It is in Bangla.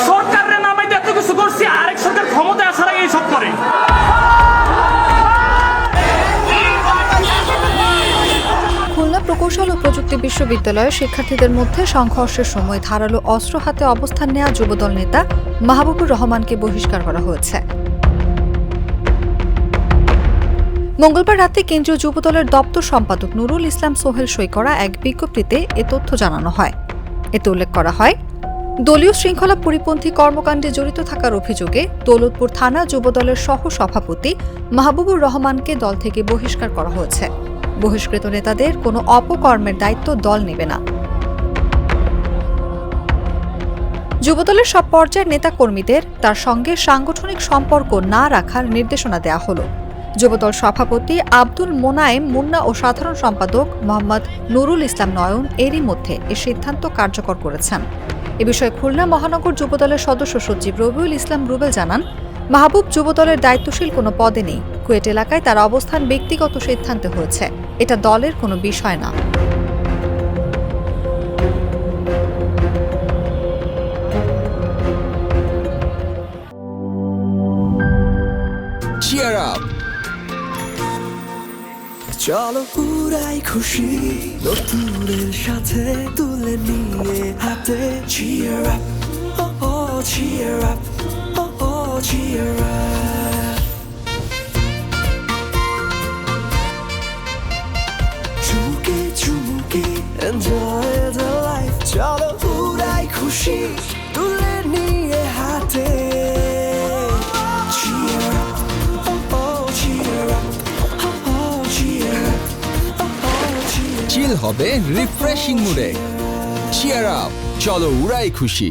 সরকারের নামে এত কিছু করছি, আরেক সরকার ক্ষমতায় আসার আগে এইসব করে। খুলনা প্রকৌশল ও প্রযুক্তি বিশ্ববিদ্যালয়ের শিক্ষার্থীদের মধ্যে সংঘর্ষের সময় ধারালো অস্ত্র হাতে অবস্থান নেওয়া যুবদল নেতা মাহবুবুর রহমানকে বহিষ্কার করা হয়েছে। মঙ্গলবার রাতে কেন্দ্রীয় যুবদলের দপ্তর সম্পাদক নুরুল ইসলাম সোহেল সই করা এক বিজ্ঞপ্তিতে এ তথ্য জানানো হয়। এতে উল্লেখ করা হয়, দলীয় শৃঙ্খলা পরিপন্থী কর্মকাণ্ডে জড়িত থাকার অভিযোগে দৌলতপুর থানা যুবদলের সহ সভাপতি মাহবুবুর রহমানকে দল থেকে বহিষ্কার করা হয়েছে। বহিষ্কৃত নেতাদের কোনো অপকর্মের দায়িত্ব দল নেবে না। যুবদলের সব পর্যায়ের নেতাকর্মীদের তার সঙ্গে সাংগঠনিক সম্পর্ক না রাখার নির্দেশনা দেওয়া হলো। যুবদল সভাপতি আব্দুল মোনায়েম মুন্না ও সাধারণ সম্পাদক মোহাম্মদ নুরুল ইসলাম নয়ন এরই মধ্যে এ সিদ্ধান্ত কার্যকর করেছেন। এ বিষয়ে খুলনা মহানগর যুবদলের সদস্য সচিব রবিউল ইসলাম রুবেল জানান, মাহবুব যুবদলের দায়িত্বশীল কোনো পদে নেই। কুয়েট এলাকায় তার অবস্থান ব্যক্তিগত সিদ্ধান্তে হয়েছে, এটা দলের কোনো বিষয় না। Cheer up! চলো পুরাই খুশি নতুনের সাথে তুলে নিয়ে হাতে cheer up, oh oh cheer up, oh oh cheer up. চুমুকে চুমুকে enjoy the life. চলো পুরাই খুশি তুলে নিয়ে হাতে cheer up, oh oh cheer up. চিল হবে রিফ্রেশিং মুডে। চিয়ার আপ, চলো উড়াই খুশি।